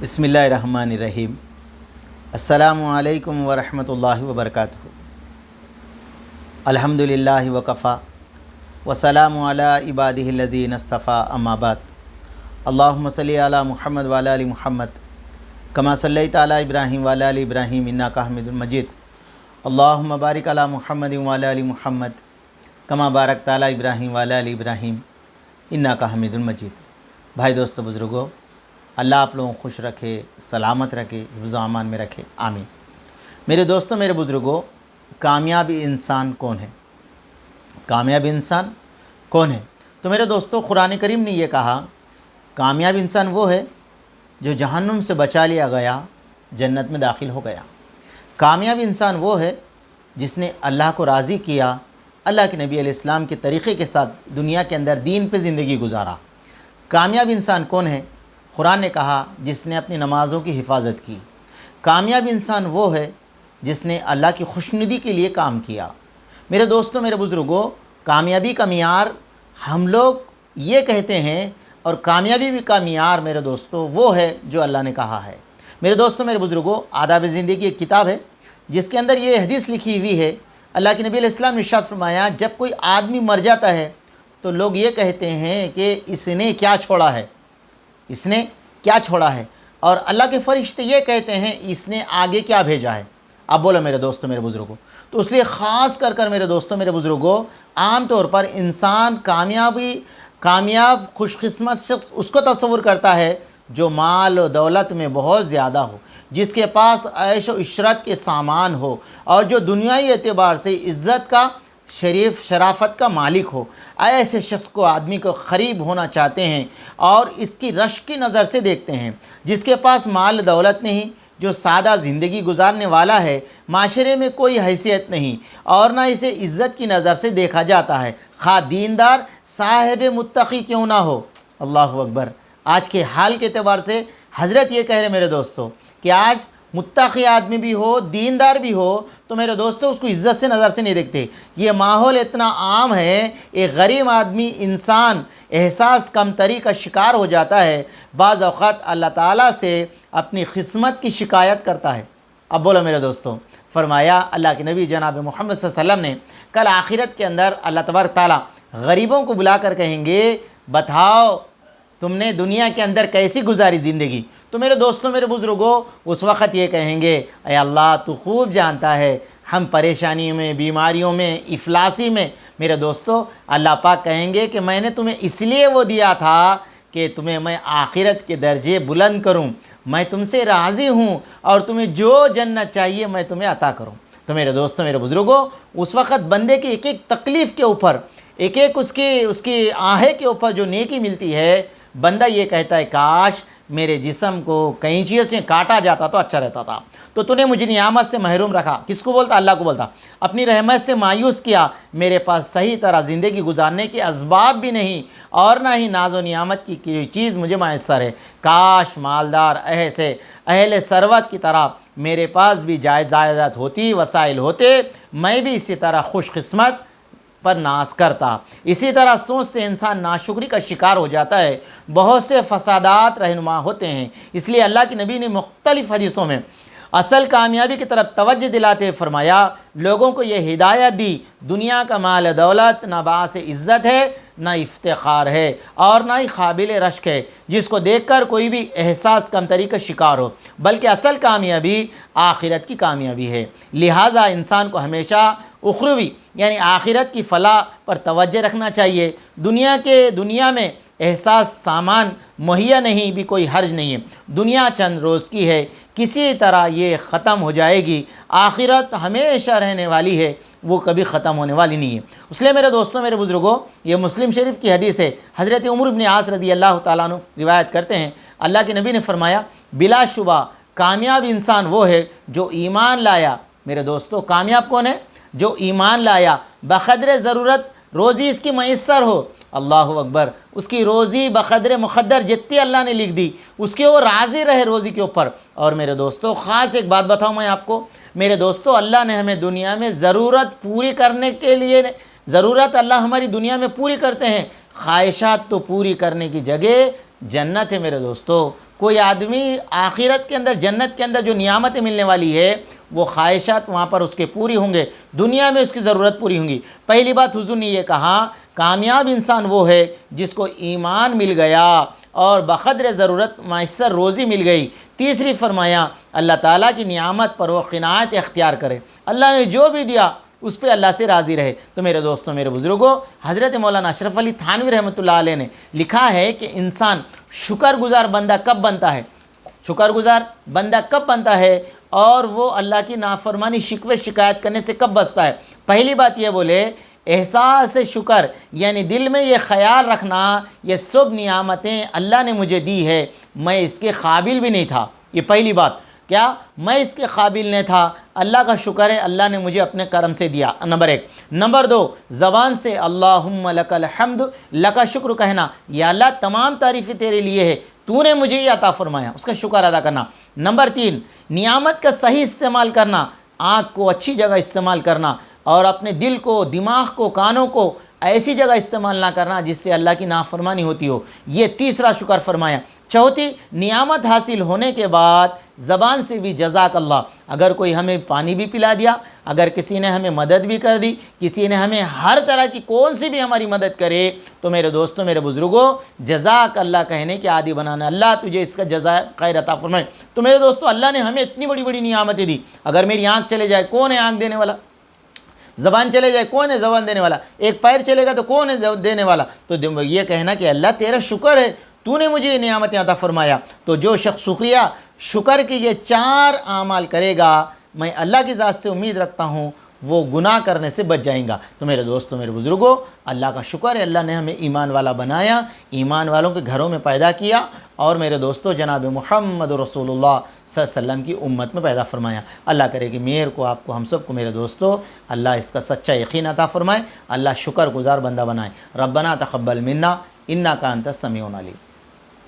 بسم اللہ الرحمن الرحیم۔ السلام علیکم ورحمۃ اللہ وبرکاتہ۔ الحمدللہ وکفا وسلام علی عبادہ الذین اصطفیٰ، اما بعد۔ اللہم صلی علی محمد وعلی آل محمد کما صلیت علی ابراہیم وعلی آل ابراہیم انک حمید مجید۔ اللہم بارک علی محمد وعلی آل محمد کما بارکت علی ابراہیم وعلی آل ابراہیم انک حمید مجید۔ بھائی دوستو بزرگوں، اللہ آپ لوگوں کو خوش رکھے، سلامت رکھے، حفظ و امان میں رکھے، آمین۔ میرے دوستوں، میرے بزرگوں، کامیاب انسان کون ہے؟ کامیاب انسان کون ہے؟ تو میرے دوستوں، قرآن کریم نے یہ کہا، کامیاب انسان وہ ہے جو جہنم سے بچا لیا گیا، جنت میں داخل ہو گیا۔ کامیاب انسان وہ ہے جس نے اللہ کو راضی کیا، اللہ کے نبی علیہ السلام کے طریقے کے ساتھ دنیا کے اندر دین پہ زندگی گزارا۔ کامیاب انسان کون ہے؟ قرآن نے کہا، جس نے اپنی نمازوں کی حفاظت کی۔ کامیاب انسان وہ ہے جس نے اللہ کی خوشنودی کے لیے کام کیا۔ میرے دوستوں، میرے بزرگوں، کامیابی کا معیار ہم لوگ یہ کہتے ہیں، اور کامیابی کا معیار میرے دوستوں وہ ہے جو اللہ نے کہا ہے۔ میرے دوستوں، میرے بزرگوں، آداب زندگی کی ایک کتاب ہے جس کے اندر یہ حدیث لکھی ہوئی ہے۔ اللہ کے نبی علیہ السلام نے ارشاد فرمایا، جب کوئی آدمی مر جاتا ہے تو لوگ یہ کہتے ہیں کہ اس نے کیا چھوڑا ہے، اس نے کیا چھوڑا ہے، اور اللہ کے فرشتے یہ کہتے ہیں اس نے آگے کیا بھیجا ہے۔ اب بولو میرے دوستوں، میرے بزرگوں، تو اس لیے خاص کر میرے دوستوں، میرے بزرگوں، عام طور پر انسان کامیاب خوش قسمت شخص اس کو تصور کرتا ہے جو مال و دولت میں بہت زیادہ ہو، جس کے پاس عیش و عشرت کے سامان ہو، اور جو دنیائی اعتبار سے عزت کا، شرافت کا مالک ہو۔ ایسے شخص کو، آدمی کو قریب ہونا چاہتے ہیں اور اس کی رشک کی نظر سے دیکھتے ہیں۔ جس کے پاس مال دولت نہیں، جو سادہ زندگی گزارنے والا ہے، معاشرے میں کوئی حیثیت نہیں، اور نہ اسے عزت کی نظر سے دیکھا جاتا ہے، خواہ دیندار، صاحب متقی کیوں نہ ہو۔ اللہ اکبر۔ آج کے حال کے اعتبار سے حضرت یہ کہہ رہے میرے دوستوں کہ آج متقی آدمی بھی ہو، دیندار بھی ہو، تو میرے دوستو اس کو عزت سے نظر سے نہیں دیکھتے۔ یہ ماحول اتنا عام ہے، ایک غریب آدمی، انسان احساس کمتری کا شکار ہو جاتا ہے، بعض اوقات اللہ تعالیٰ سے اپنی قسمت کی شکایت کرتا ہے۔ اب بولو میرے دوستو، فرمایا اللہ کے نبی جناب محمد صلی اللہ علیہ وسلم نے، کل آخرت کے اندر اللہ تبارک تعالیٰ غریبوں کو بلا کر کہیں گے، بتاؤ تم نے دنیا کے اندر کیسی گزاری زندگی؟ تو میرے دوستوں، میرے بزرگوں، اس وقت یہ کہیں گے، اے اللہ تو خوب جانتا ہے ہم پریشانیوں میں، بیماریوں میں، افلاسی میں۔ میرے دوستوں، اللہ پاک کہیں گے کہ میں نے تمہیں اس لیے وہ دیا تھا کہ تمہیں میں آخرت کے درجے بلند کروں، میں تم سے راضی ہوں، اور تمہیں جو جنت چاہیے میں تمہیں عطا کروں۔ تو میرے دوستوں، میرے بزرگوں، اس وقت بندے کی ایک ایک تکلیف کے اوپر، ایک ایک اس کی آہے کے اوپر جو نیکی ملتی ہے، بندہ یہ کہتا ہے، کاش میرے جسم کو کینچیوں سے کاٹا جاتا تو اچھا رہتا تھا، تو نے مجھے نعمت سے محروم رکھا۔ کس کو بولتا؟ اللہ کو بولتا۔ اپنی رحمت سے مایوس کیا، میرے پاس صحیح طرح زندگی گزارنے کے اسباب بھی نہیں، اور نہ ہی ناز و نعمت کی کوئی چیز مجھے میسر ہے۔ کاش مالدار اہل ثروت کی طرح میرے پاس بھی جائیداد ہوتی، وسائل ہوتے، میں بھی اسی طرح خوش قسمت پر ناز کرتا۔ اسی طرح سوچ سے انسان ناشکری کا شکار ہو جاتا ہے، بہت سے فسادات رہنما ہوتے ہیں۔ اس لیے اللہ کے نبی نے مختلف حدیثوں میں اصل کامیابی کی طرف توجہ دلاتے فرمایا، لوگوں کو یہ ہدایت دی، دنیا کا مال دولت نہ باعث عزت ہے، نہ افتخار ہے، اور نہ ہی قابل رشک ہے، جس کو دیکھ کر کوئی بھی احساس کمتری کا شکار ہو، بلکہ اصل کامیابی آخرت کی کامیابی ہے۔ لہٰذا انسان کو ہمیشہ اخروی یعنی آخرت کی فلاح پر توجہ رکھنا چاہیے۔ دنیا میں احساس سامان مہیا نہیں بھی کوئی حرج نہیں ہے۔ دنیا چند روز کی ہے، کسی طرح یہ ختم ہو جائے گی۔ آخرت ہمیشہ رہنے والی ہے، وہ کبھی ختم ہونے والی نہیں ہے۔ اس لیے میرے دوستوں، میرے بزرگوں، یہ مسلم شریف کی حدیث ہے۔ حضرت عمر بن عاص رضی اللہ تعالیٰ عنہ روایت کرتے ہیں، اللہ کے نبی نے فرمایا، بلا شبہ کامیاب انسان وہ ہے جو ایمان لایا۔ میرے دوستوں، کامیاب کون ہے؟ جو ایمان لایا، بقدر ضرورت روزی اس کی میسر ہو۔ اللہ اکبر۔ اس کی روزی بقدر مقدر جتنی اللہ نے لکھ دی، اس کے وہ راضی رہے روزی کے اوپر۔ اور میرے دوستوں، خاص ایک بات بتاؤں میں آپ کو، میرے دوستوں، اللہ نے ہمیں دنیا میں ضرورت پوری کرنے کے لیے، ضرورت اللہ ہماری دنیا میں پوری کرتے ہیں، خواہشات تو پوری کرنے کی جگہ جنت ہے میرے دوستو۔ کوئی آدمی آخرت کے اندر، جنت کے اندر جو نعمتیں ملنے والی ہے وہ خواہشات وہاں پر اس کے پوری ہوں گے، دنیا میں اس کی ضرورت پوری ہوں گی۔ پہلی بات حضور نے یہ کہا کامیاب انسان وہ ہے جس کو ایمان مل گیا اور بقدر ضرورت میسر روزی مل گئی۔ تیسری فرمایا اللہ تعالیٰ کی نعمت پر وہ قناعت اختیار کرے، اللہ نے جو بھی دیا اس پہ اللہ سے راضی رہے۔ تو میرے دوستوں، میرے بزرگوں، حضرت مولانا اشرف علی تھانوی رحمۃ اللہ علیہ نے لکھا ہے کہ انسان شکر گزار بندہ کب بنتا ہے، شکر گزار بندہ کب بنتا ہے اور وہ اللہ کی نافرمانی شکوے شکایت کرنے سے کب بچتا ہے۔ پہلی بات یہ بولے احساس شکر، یعنی دل میں یہ خیال رکھنا یہ سب نعمتیں اللہ نے مجھے دی ہے، میں اس کے قابل بھی نہیں تھا۔ یہ پہلی بات، کیا میں اس کے قابل نہیں تھا، اللہ کا شکر ہے اللہ نے مجھے اپنے کرم سے دیا، نمبر ایک۔ نمبر دو، زبان سے اللہم لک الحمد، لکا شکر کہنا، یا اللہ تمام تعریفیں تیرے لیے ہے، تو نے مجھے یہ عطا فرمایا، اس کا شکر ادا کرنا۔ نمبر تین، نعمت کا صحیح استعمال کرنا، آنکھ کو اچھی جگہ استعمال کرنا اور اپنے دل کو، دماغ کو، کانوں کو ایسی جگہ استعمال نہ کرنا جس سے اللہ کی نافرمانی ہوتی ہو، یہ تیسرا شکر فرمایا۔ چوتھی، نعمت حاصل ہونے کے بعد زبان سے بھی جزاک اللہ، اگر کوئی ہمیں پانی بھی پلا دیا، اگر کسی نے ہمیں مدد بھی کر دی، کسی نے ہمیں ہر طرح کی کون سی بھی ہماری مدد کرے، تو میرے دوستوں، میرے بزرگوں، جزاک اللہ کہنے کے عادی بنانا، اللہ تجھے اس کا جزائے خیر عطا فرمائے۔ تو میرے دوستوں، اللہ نے ہمیں اتنی بڑی بڑی نعمتیں دی، اگر میری آنکھ چلے جائے کون ہے آنکھ دینے والا؟ زبان چلے جائے کون ہے زبان دینے والا؟ ایک پیر چلے گا تو کون ہے دینے والا؟ تو یہ کہنا کہ اللہ تیرا شکر ہے، تو نے مجھے یہ نعمتیں عطا فرمایا۔ تو جو شخص شکریہ، شکر کی یہ 4 اعمال کرے گا، میں اللہ کی ذات سے امید رکھتا ہوں وہ گناہ کرنے سے بچ جائیں گا۔ تو میرے دوستوں، میرے بزرگوں، اللہ کا شکر ہے اللہ نے ہمیں ایمان والا بنایا، ایمان والوں کے گھروں میں پیدا کیا، اور میرے دوستوں جناب محمد رسول اللہ صلی اللہ علیہ وسلم کی امت میں پیدا فرمایا۔ اللہ کرے کہ میر کو، آپ کو، ہم سب کو میرے دوستوں اللہ اس کا سچا یقین عطا فرمائے، اللہ شکر گزار بندہ بنائے۔ ربنا تقبل منا انک انت السمیع العلیم۔